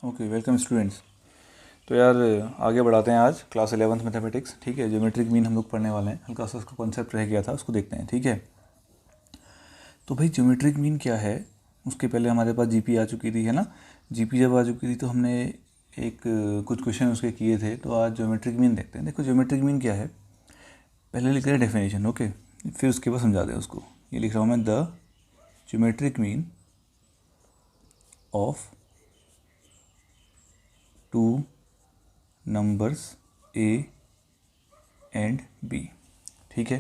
Okay, welcome students. तो यार आगे बढ़ाते हैं आज क्लास 11th मैथमेटिक्स। ठीक है, ज्योमेट्रिक मीन हम लोग पढ़ने वाले हैं। हल्का सा उसका कॉन्सेप्ट रह गया था, उसको देखते हैं। ठीक है, तो भाई ज्योमेट्रिक मीन क्या है। उसके पहले हमारे पास जीपी आ चुकी थी, है ना। जीपी जब आ चुकी थी तो हमने एक कुछ क्वेश्चन उसके किए थे। तो आज ज्योमेट्रिक मीन देखते हैं। देखो ज्योमेट्रिक मीन क्या है, पहले लिख रहे हैं डेफिनेशन। ओके, फिर उसके बाद समझा दें उसको। ये लिख रहा हूँ मैं, the geometric mean of two numbers A and B. ठीक है,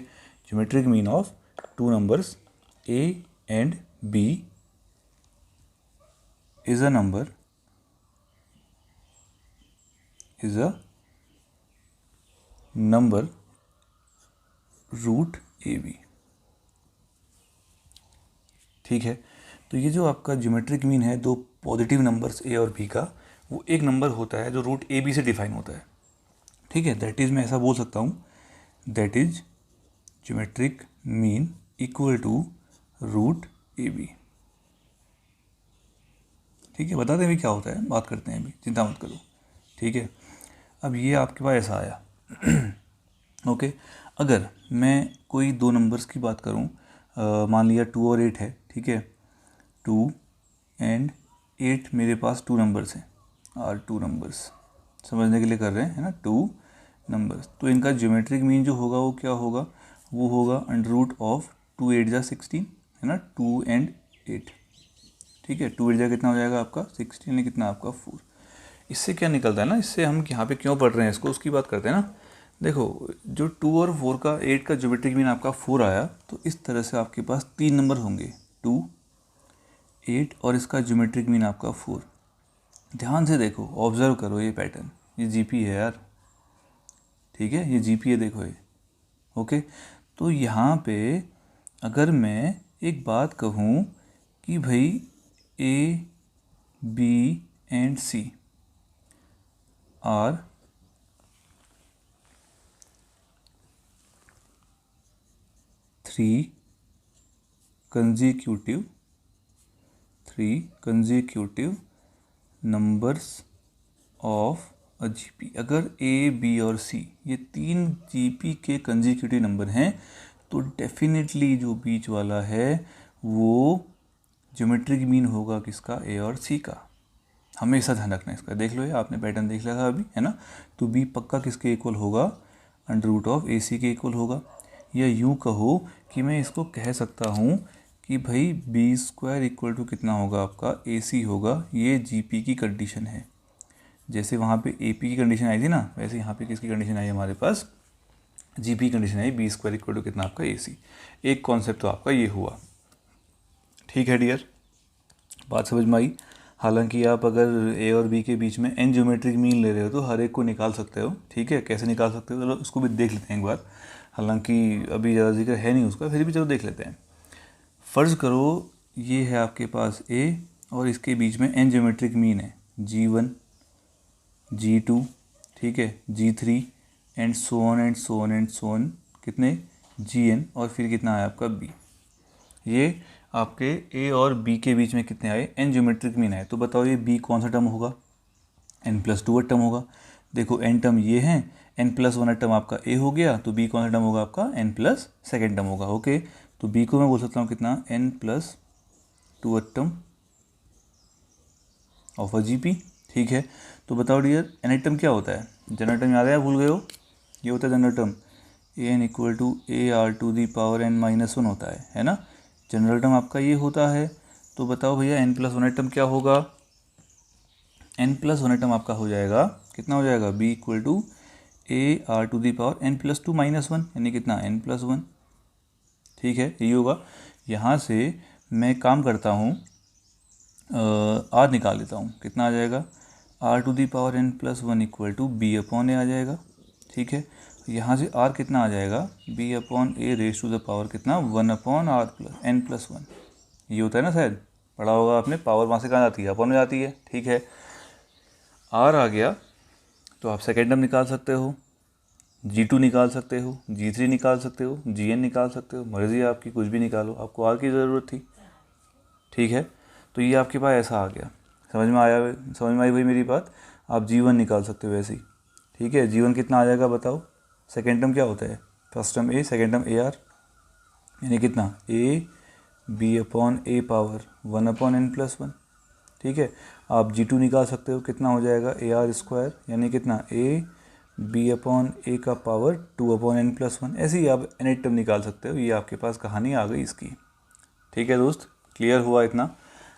geometric mean of two numbers A and B is a number root A B. ठीक है, तो ये जो आपका ज्योमेट्रिक मीन है दो पॉजिटिव नंबर्स ए और बी का, वो एक नंबर होता है जो रूट ए बी से डिफाइन होता है। ठीक है, दैट इज, मैं ऐसा बोल सकता हूँ, that is geometric mean equal to root A B. ठीक है, बताते हैं अभी क्या होता है, बात करते हैं अभी, चिंता मत करो। ठीक है, अब ये आपके पास ऐसा आया। ओके, अगर मैं कोई दो नंबर्स की बात करूं, मान लिया 2 और 8 है। ठीक है, 2 एंड 8 मेरे पास टू नंबर्स हैं, और टू नंबर्स समझने के लिए कर रहे हैं, है ना। टू नंबर्स, तो इनका ज्योमेट्रिक मीन जो होगा वो क्या होगा, वो होगा अंडर रूट ऑफ 2 8 जा 16, है ना। 2 एंड 8। ठीक है, 2 8 जा कितना हो जाएगा आपका 16, कितना आपका 4। इससे क्या निकलता है ना, इससे हम यहाँ पे क्यों पढ़ रहे हैं इसको, उसकी बात करते हैं ना। देखो, जो 2 और 4 का 8 का ज्योमेट्रिक मीन आपका 4 आया, तो इस तरह से आपके पास 3 नंबर होंगे, 2 8 और इसका ज्योमेट्रिक मीन आपका 4। ध्यान से देखो, ऑब्जर्व करो ये पैटर्न, ये जीपी है यार। ठीक है, ये जीपी है, देखो ये। ओके, तो यहाँ पे अगर मैं एक बात कहूँ कि भाई A B and C are three consecutive numbers of a GP. अगर ए बी और सी ये तीन जीपी के कंजिक्यूटिव नंबर हैं, तो डेफिनेटली जो बीच वाला है वो ज्योमेट्रिक मीन होगा किसका, ए और सी का। हमेशा ध्यान रखना इसका। देख लो, ये आपने पैटर्न देख लिया था अभी, है ना। तो बी पक्का किसके इक्वल होगा, अंडर रूट ऑफ ए सी के इक्वल होगा। या यूँ कहो कि मैं इसको कह सकता हूँ कि भाई बी स्क्वायर इक्वल टू कितना होगा आपका, ए सी होगा। ये जी पी की कंडीशन है। जैसे वहाँ पे ए पी की कंडीशन आई थी ना, वैसे यहाँ पे किसकी कंडीशन आई हमारे पास, जी पी कंडीशन आई, बी स्क्वायर इक्वल टू कितना आपका ए सी। एक कॉन्सेप्ट तो आपका ये हुआ। ठीक है डियर, बात समझ में आई। हालांकि आप अगर ए और बी के बीच में एन ज्योमेट्रिक मीन ले रहे हो तो हर एक को निकाल सकते हो। ठीक है, कैसे निकाल सकते हो, चलो उसको भी देख लेते हैं एक बार। हालांकि अभी ज़्यादा जिक्र है नहीं उसका, फिर भी चलो देख लेते हैं। फ़र्ज़ करो ये है आपके पास ए और इसके बीच में एन ज्योमेट्रिक मीन है, G1 G2, ठीक है, G3 and so on and so on and so on, कितने Gn, और फिर कितना है आपका B। ये आपके ए और बी के बीच में कितने आए, एन ज्योमेट्रिक मीन आए। तो बताओ ये बी कौन सा टर्म होगा, n+2 टर्म होगा। देखो एन टर्म ये हैं, n+1 टर्म आपका ए हो गया, तो बी कौन सा टर्म होगा आपका, n+2 टर्म होगा। ओके, तो बी को मैं बोल सकता हूँ कितना, n+2 term of a GP. ठीक है, तो बताओ डियर एन टर्म क्या होता है, जनरल टर्म याद है या भूल गए हो। ये होता है general term, an equal to A R to the power n-1 होता है ना। जनरल टर्म आपका ये होता है। तो बताओ भैया n+1 टर्म क्या होगा, n+1 टर्म आपका हो जाएगा, कितना हो जाएगा, b equal to A R to the power n+2-1, यानी कितना, n+1। ठीक है, यही होगा। यहाँ से मैं काम करता हूँ, r निकाल लेता हूँ, कितना आ जाएगा, R to the power n+1 equal to B upon A आ जाएगा। ठीक है, यहाँ से r कितना आ जाएगा, b upon A raise to the power कितना, 1/r+n+1। ये होता है ना, शायद पढ़ा होगा आपने। पावर वहाँ से कहाँ जाती है, अपॉन में जाती है। ठीक है, r आ गया, तो आप सेकेंड टर्म निकाल सकते हो, G2 निकाल सकते हो, G3 निकाल सकते हो, Gn निकाल सकते हो, मर्जी है आपकी, कुछ भी निकालो, आपको r की ज़रूरत थी। ठीक है, तो ये आपके पास ऐसा आ गया, समझ में आई भाई मेरी बात। आप G1 निकाल सकते हो वैसे ही, ठीक है। G1 कितना आ जाएगा बताओ। सेकेंड टर्म क्या होता है, first term A, second term AR, यानी कितना A B upon A power 1 upon n+1, ठीक है। आप G2 निकाल सकते हो, कितना हो जाएगा AR स्क्वायर, यानी कितना A B अपॉन A का पावर 2 अपॉन n+1। ऐसे ही आप n टर्म निकाल सकते हो। ये आपके पास कहानी आ गई इसकी, ठीक है दोस्त, क्लियर हुआ इतना।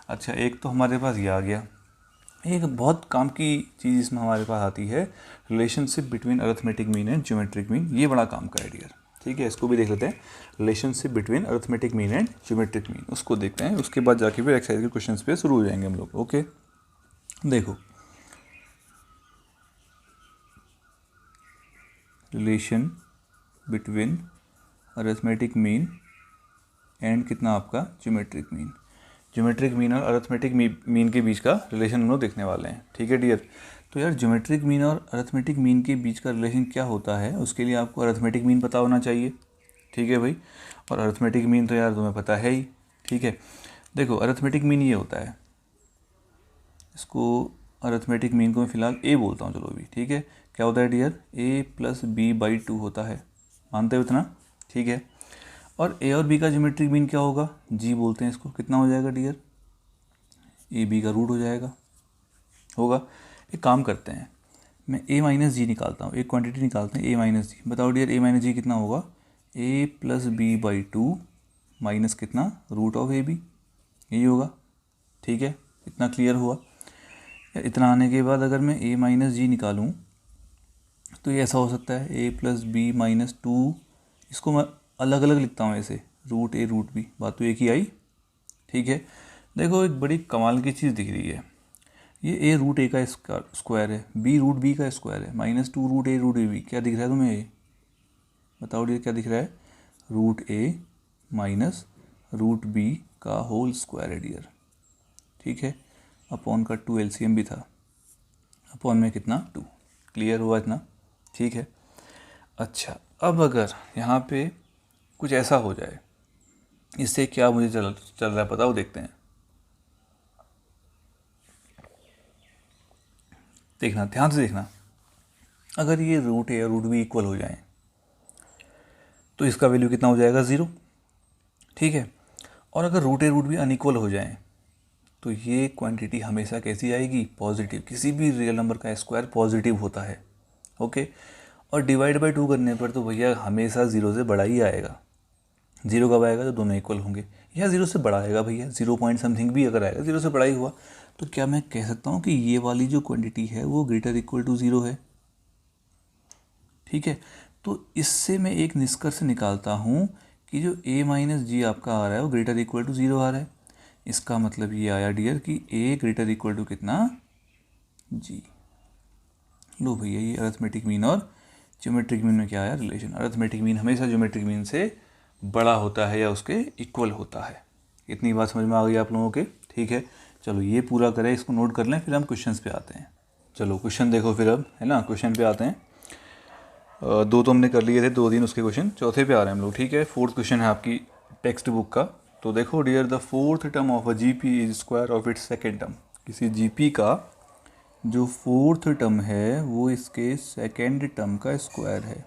अच्छा, एक तो हमारे पास ये आ गया। एक बहुत काम की चीज़ इसमें हमारे पास आती है, relationship between arithmetic mean and geometric mean. ये बड़ा काम का है डियर, ठीक है। इसको भी देख लेते हैं, relationship between arithmetic mean and geometric mean, उसको देखते हैं। उसके बाद जाके फिर एक्सरसाइज के क्वेश्चंस पे शुरू हो जाएंगे हम लोग। ओके, देखो relation between arithmetic mean and कितना आपका ज्योमेट्रिक मीन। ज्योमेट्रिक मीन और अरिथमेटिक मीन के बीच का रिलेशन हम लोग देखने वाले हैं, ठीक है डियर। तो यार ज्योमेट्रिक मीन और अरिथमेटिक मीन के बीच का रिलेशन क्या होता है, उसके लिए आपको अरिथमेटिक मीन पता होना चाहिए, ठीक है भाई। और अरिथमेटिक मीन तो यार तुम्हें पता है ही, ठीक है। देखो अरिथमेटिक मीन ये होता है, इसको अरिथमेटिक मीन को मैं फिलहाल A बोलता हूँ, चलो अभी, ठीक है। क्या होता है डियर, A+B/2 होता है, मानते हो इतना, ठीक है। और A और B का ज्योमेट्रिक मीन क्या होगा, G बोलते हैं इसको। कितना हो जाएगा डियर, AB का रूट हो जाएगा, होगा। एक काम करते हैं, मैं A-G निकालता हूँ, एक क्वांटिटी निकालते हैं A-G। बताओ डियर A-G कितना होगा, A+B/2 माइनस कितना, रूट ऑफ AB, यही होगा, ठीक है। इतना क्लियर हुआ। इतना आने के बाद अगर मैं A-G निकालूँ तो ये ऐसा हो सकता है A+B-2, इसको मैं अलग अलग लिखता हूँ ऐसे, रूट A रूट B, बात तो एक ही आई, ठीक है। देखो एक बड़ी कमाल की चीज़ दिख रही है, ये A रूट A का स्क्वायर है, B रूट B का स्क्वायर है, -2 रूट A रूट B, क्या दिख रहा है तुम्हें ये बताओ डियर, क्या दिख रहा है, root A minus root B का होल स्क्वायर है डियर, ठीक है। अपॉन का 2 LCM भी था, अपॉन में कितना 2, क्लियर हुआ इतना, ठीक है। अच्छा, अब अगर यहाँ पे कुछ ऐसा हो जाए, इससे क्या मुझे चल रहा है पता, वो देखते हैं। देखना, ध्यान से देखना, अगर ये रूट A और रूट B इक्वल हो जाएं तो इसका वैल्यू कितना हो जाएगा, 0, ठीक है। और अगर root A root B unequal हो जाएं तो ये क्वांटिटी हमेशा कैसी आएगी, पॉजिटिव। किसी भी रियल नंबर का स्क्वायर पॉजिटिव होता है, ओके। और डिवाइड बाय 2 करने पर तो भैया हमेशा 0 से बड़ा ही आएगा। 0 कब आएगा, तो दोनों इक्वल होंगे, या 0 से बड़ा आएगा भैया, 0 पॉइंट समथिंग भी अगर आएगा, 0 से बड़ा ही हुआ। तो क्या मैं कह सकता हूँ कि ये वाली जो क्वांटिटी है वो ग्रेटर इक्वल टू 0 है, ठीक है। तो इससे मैं एक निष्कर्ष निकालता हूँ कि जो A-G आपका आ रहा है वो ग्रेटर इक्वल टू 0 आ रहा है। इसका मतलब ये आया डियर कि A ग्रेटर इक्वल टू कितना, G। लो भैया, ये अरिथमेटिक मीन और ज्योमेट्रिक मीन में क्या आया, रिलेशन। अरिथमेटिक मीन हमेशा ज्योमेट्रिक मीन से बड़ा होता है या उसके इक्वल होता है। इतनी बात समझ में आ गई आप लोगों के, ठीक है। चलो ये पूरा करें, इसको नोट कर लें, फिर हम क्वेश्चंस पे आते हैं। चलो क्वेश्चन देखो फिर अब, है ना, क्वेश्चन पे आते हैं। 2 तो हमने कर लिए थे, 2 दिन उसके क्वेश्चन, चौथे पे आ रहे हैं हम लोग, ठीक है। 4th क्वेश्चन है आपकी टेक्स्ट बुक का। तो देखो dear, the 4th term of a GP is square of its second term. किसी GP का जो 4th टर्म है वो इसके सेकेंड टर्म का स्क्वायर है,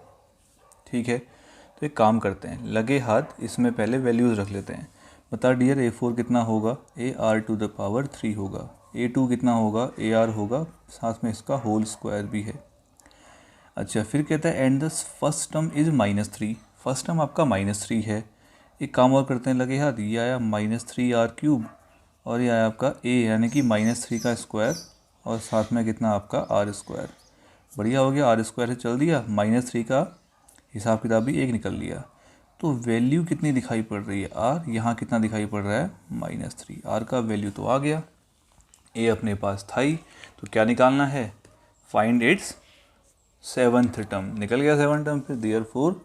ठीक है। तो एक काम करते हैं, लगे हाथ इसमें पहले वैल्यूज़ रख लेते हैं। बता डियर, A4 कितना होगा, AR⁴ होगा, A2 कितना होगा, AR होगा, साथ में इसका होल स्क्वायर भी है। अच्छा, फिर कहता है and the first term is -3, first term आपका -3 है। एक काम और करते हैं, लगे हाथ, ये आया -3R³ और ये आया आपका A यानी कि -3 का स्क्वायर और साथ में कितना आपका R²। बढ़िया हो गया, R² से चल दिया, -3 का हिसाब किताब भी एक निकल लिया। तो वैल्यू कितनी दिखाई पड़ रही है, R, यहाँ कितना दिखाई पड़ रहा है, -3। R का वैल्यू तो आ गया, A अपने पास था ही, तो क्या निकालना है, फाइंड इट्स 7th टर्म। निकल गया 7 टर्म, फिर therefore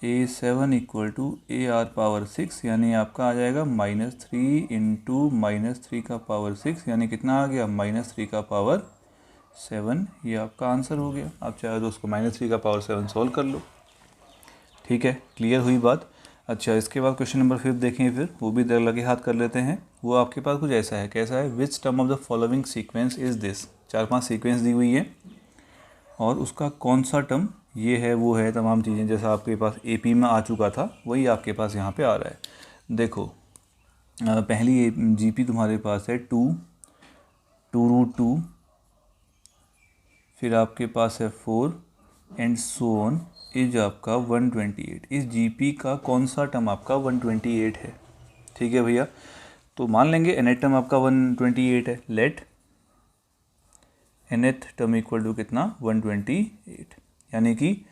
A7 equal to AR⁴ यानी आपका आ जाएगा -3 इंटू -3 का पावर 6 यानी कितना आ गया, -3 का पावर 7। ये आपका आंसर हो गया। आप चाहे तो उसको -3 का पावर 7 सॉल्व कर लो, ठीक है, क्लियर हुई बात। अच्छा, इसके बाद क्वेश्चन नंबर 5 देखें, फिर वो भी लगे हाथ कर लेते हैं। वो आपके पास कुछ ऐसा है, कैसा है, which term of the following sequence is this. 4-5 sequence दी हुई है और उसका कौन सा टर्म ये है वो है, तमाम चीज़ें जैसा आपके पास एपी में आ चुका था वही आपके पास यहाँ पे आ रहा है। देखो पहली जीपी तुम्हारे पास है 2√2, फिर आपके पास है 4 एंड सो ऑन इज आपका 128। इस जीपी का कौन सा टर्म आपका 128 है। ठीक है भैया, तो मान लेंगे nth टर्म आपका 128 है। Let nth term equal to कितना 128, यानी कि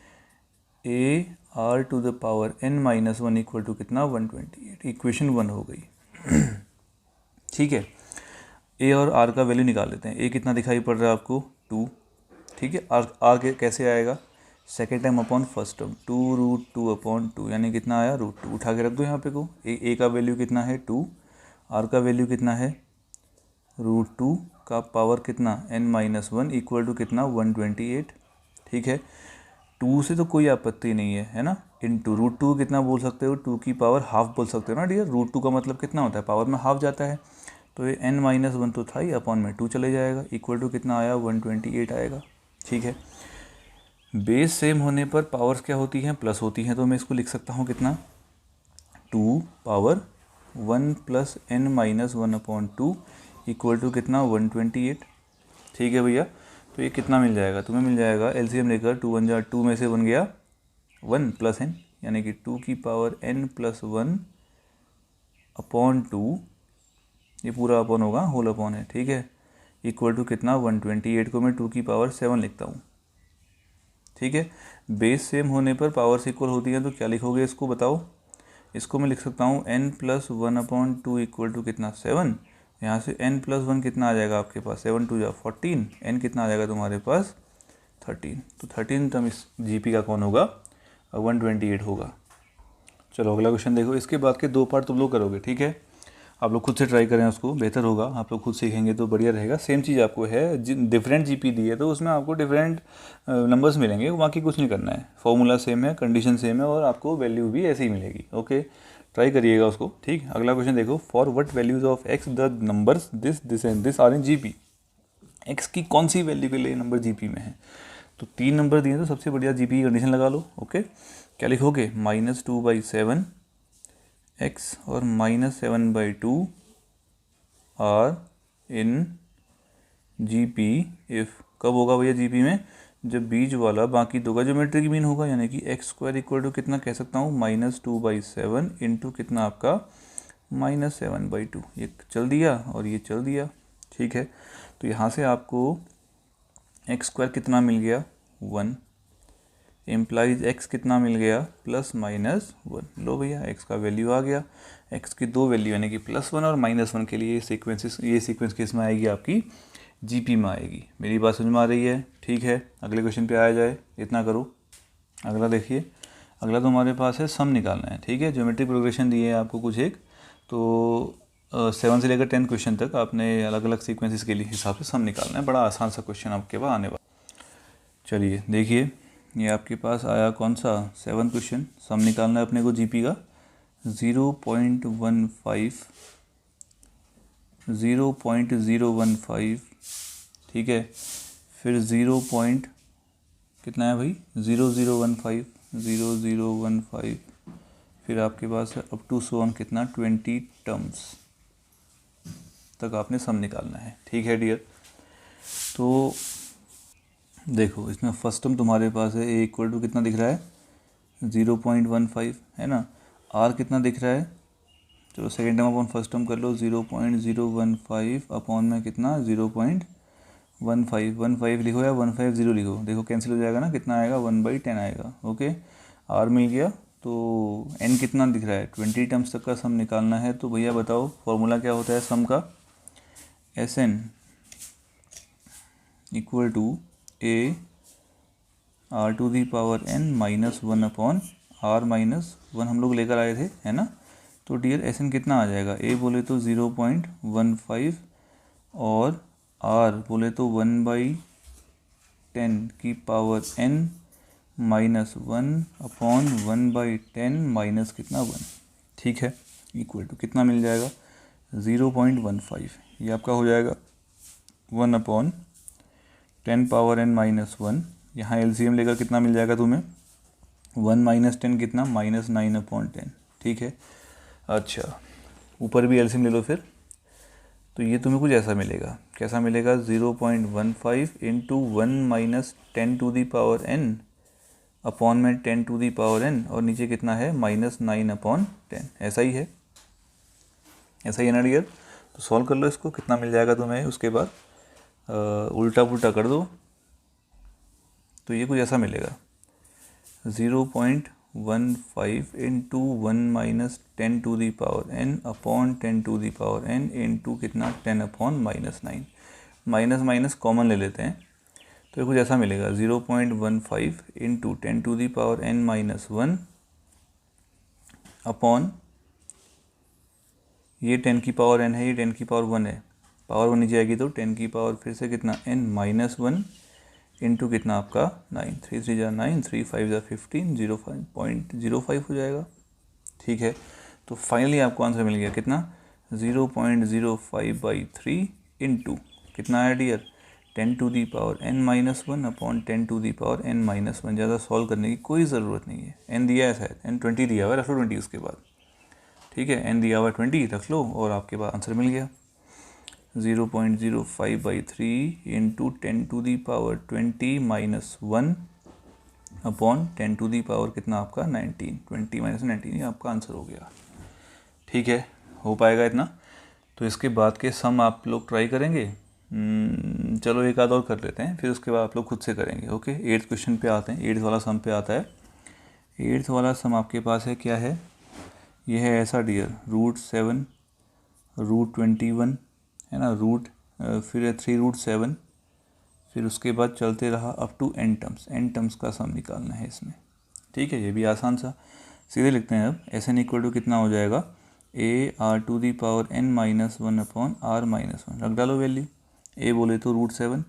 AR⁴ इक्वल टू कितना 128। इक्वेशन 1 हो गई। ठीक है, ए और आर का वैल्यू निकाल लेते हैं। ए कितना दिखाई पड़ रहा है आपको 2। ठीक है, आर कैसे आएगा, second time upon first term 2√2/2, यानी कितना आया √2। उठा के रख दो यहाँ पे को। ए का वैल्यू कितना है 2, आर का वैल्यू कितना है √2 का पावर कितना n-1 इक्वल टू कितना 128। ठीक है, 2 से तो कोई आपत्ति नहीं है ना। इंटू √2 कितना बोल सकते हो, 2 की पावर हाफ बोल सकते हो ना डियर। √2 का मतलब कितना होता है, पावर में हाफ जाता है, तो ये n-1 तो था ही, अपॉन में 2 चले जाएगा, इक्वल टू कितना आया 128 आएगा। ठीक है, बेस सेम होने पर पावर्स क्या होती हैं, प्लस होती हैं, तो मैं इसको लिख सकता हूँ कितना 2 पावर 1 + n-1/2 इक्वल टू कितना 128। ठीक है भैया, तो ये कितना मिल जाएगा तुम्हें, मिल जाएगा एलसीएम लेकर 2 1 2 में से बन गया 1 + n, यानी कि 2 की पावर n+1/2, ये पूरा अपॉन होगा, होल अपॉन है। ठीक है, इक्वल टू कितना 128 को मैं 2 की पावर 7 लिखता हूँ। ठीक है, बेस सेम होने पर पावर्स इक्वल होती हैं, तो क्या लिखोगे इसको बताओ। इसको मैं लिख सकता हूँ n+1/2 इक्वल टू कितना 7। यहाँ से n+1 कितना आ जाएगा आपके पास, 7 2 14, n कितना आ जाएगा तुम्हारे पास 13। तो 13 टर्म इस जीपी का कौन होगा 128 होगा। चलो अगला क्वेश्चन देखो। इसके बाद के 2 पार्ट तुम लोग करोगे। ठीक है, आप लोग खुद से ट्राई करें, उसको बेहतर होगा, आप लोग खुद सीखेंगे तो बढ़िया रहेगा। सेम चीज़ आपको है, डिफरेंट जीपी दी है तो उसमें आपको डिफरेंट नंबर्स मिलेंगे, बाकी कुछ नहीं करना है। फॉर्मूला सेम है, कंडीशन सेम है और आपको वैल्यू भी ऐसी ही मिलेगी। ओके, ट्राई करिएगा उसको। ठीक, अगला क्वेश्चन देखो। For what values of X the numbers this and this are in GP. X की कौन सी वैल्यू के लिए नंबर जीपी में है, तो 3 नंबर दिए तो सबसे बढ़िया जीपी की कंडीशन लगा लो। ओके, क्या लिखोगे -2/7 x और -7/2 आर इन जीपी इफ़। कब होगा भैया जीपी में, जब बीच वाला बाकी दो का ज्योमेट्रिक मीन होगा, यानी कि x² इक्वल टू कितना कह सकता हूँ -2/7 इंटू कितना आपका -7/2। ये चल दिया और ये चल दिया। ठीक है, तो यहाँ से आपको x² कितना मिल गया 1, इम्प्लाइज x कितना मिल गया +-1। लो भैया x का वैल्यू आ गया। x की 2 वैल्यू यानी कि +1 और -1 के लिए ये सीक्वेंस किस में आएगी, आपकी जीपी में आएगी। मेरी बात समझ में आ रही है। ठीक है, अगले क्वेश्चन पे आया जाए, इतना करो। अगला देखिए, अगला तो हमारे पास है सम निकालना है। ठीक है, ज्योमेट्रिक प्रोग्रेशन दिए है आपको कुछ एक, तो 7 से लेकर 10 क्वेश्चन तक आपने अलग अलग सीक्वेंसेस के लिए हिसाब से सम निकालना है। बड़ा आसान सा क्वेश्चन आपके पास आने वाला। चलिए देखिए, ये आपके पास आया कौन सा 7 क्वेश्चन। सम निकालना है अपने को जीपी का 0.015। ठीक है, फिर 0. कितना है भाई 0015, फिर आपके पास है अप टू सो ऑन कितना 20 टर्म्स तक आपने सम निकालना है। ठीक है डियर, तो देखो इसमें फर्स्ट टर्म तुम्हारे पास है a इक्वल टू कितना दिख रहा है 0.15 है ना। r कितना दिख रहा है, चलो second term upon first term कर लो 0.015 अपॉन में कितना 0.15 लिखो या 150 लिखो, देखो कैंसिल हो जाएगा ना, कितना आएगा 1/10 आएगा। ओके, r मिल गया। तो n कितना दिख रहा है 20 टर्म्स तक का सम निकालना है। तो भैया बताओ फॉर्मूला क्या होता है सम का, SN equal to a r⁴n-1 upon r-1 हम लोग लेकर आए थे, है ना। तो डियर SN कितना आ जाएगा, a बोले तो 0.15 और r बोले तो 1/10 की पावर n -1/1/10 माइनस कितना 1, ठीक है, इक्वल टू कितना मिल जाएगा 0.15। ये आपका हो जाएगा 1/10⁻n-1। यहाँ एलसीएम लेकर कितना मिल जाएगा तुम्हें 1 - 10 कितना -9/10, ठीक है। अच्छा ऊपर भी एलसीएम ले लो फिर, तो ये तुम्हें कुछ ऐसा मिलेगा, कैसा मिलेगा 0.15 इंटू 1 - 10⁻n अपॉन में 10⁻n और नीचे कितना है -9/10, ऐसा ही है, ऐसा ही है ना डियर। तो सॉल्व कर लो इसको, कितना मिल जाएगा तुम्हें, उसके बाद उल्टा पुल्टा कर दो, तो ये कुछ ऐसा मिलेगा 0.15 into 1 - 10⁻n upon 10⁻n into कितना 10/-9, माइनस माइनस कॉमन ले लेते हैं, तो ये कुछ ऐसा मिलेगा 0.15 इंटू 10⁻n-1 अपॉन ये 10⁻n है, ये 10⁻1 है, पावर 1 नीचे आएगी तो 10 फिर से कितना n-1 इंटू कितना आपका 9, 3 3 जा 9, 3 5 जा 15, 0.05 हो जाएगा, ठीक है। तो फाइनली आपको आंसर मिल गया कितना 0.05/3 इंटू कितना है डियर 10⁻n-1 अपॉन 10⁻n-1। ज़्यादा सॉल्व करने की कोई ज़रूरत नहीं है, n दिया है शायद, n 20 दिया हुआ है, रख लो 20 उसके बाद, ठीक है, n दिया हुआ 20 रख लो और आपके पास आंसर मिल गया 0.05/3 इंटू 10⁻20-1 अपॉन 10 कितना आपका 19, 20 - 19, ये आपका आंसर हो गया, ठीक है। हो पाएगा इतना, तो इसके बाद के सम आप लोग ट्राई करेंगे, चलो एक आध और कर लेते हैं, फिर उसके बाद आप लोग खुद से करेंगे, ओके। 8th क्वेश्चन पे आते हैं, 8th वाला सम पे आता है। 8th वाला सम आपके पास है, क्या है, ये है ऐसा डियर, √7 √21 है ना, फिर 3√7, फिर उसके बाद चलते रहा अप टू n टर्म्स का सम निकालना है इसमें, ठीक है। ये भी आसान सा, सीधे लिखते हैं अब, SN = कितना हो जाएगा AR⁻n-1 अपॉन R-1, रख डालो वैल्यू, A बोले तो √7,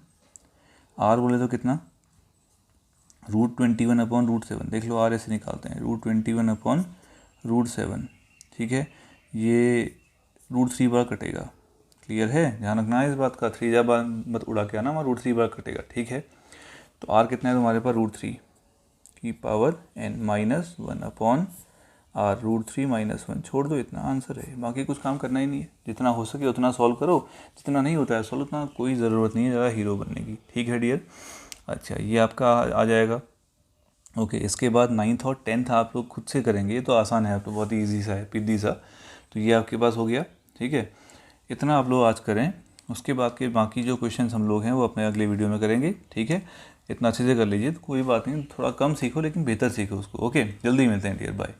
R बोले तो कितना √21 अपॉन √7, देख लो R ऐसे निकालते हैं, √21 अपॉन √7, ठीक है। ये √3 बार कटेगा, क्लियर है, ध्यान रखना है इस बात का, 3 बार मत उड़ा के आना, वहाँ √3 बार कटेगा, ठीक है। तो R कितना है तुम्हारे पास √3 की पावर n-1 अपॉन R, √3 - 1, छोड़ दो, इतना आंसर है, बाकी कुछ काम करना ही नहीं है, जितना हो सके उतना सॉल्व करो, जितना नहीं होता है सॉल्व, उतना कोई ज़रूरत नहीं है ज़्यादा हीरो बनने की, ठीक है डियर। अच्छा ये आपका आ जाएगा, ओके। इसके बाद 9th और 10th आप लोग खुद से करेंगे, ये तो आसान है, आप तो बहुत ही ईजी सा है, पिद्दी सा, तो ये आपके पास हो गया, ठीक है। इतना आप लोग आज करें, उसके बाद के बाकी जो क्वेश्चंस हम लोग हैं वो अपने अगले वीडियो में करेंगे, ठीक है। इतना अच्छे से कर लीजिए, तो कोई बात नहीं, थोड़ा कम सीखो लेकिन बेहतर सीखो उसको, ओके। जल्दी मिलते हैं डियर, बाय।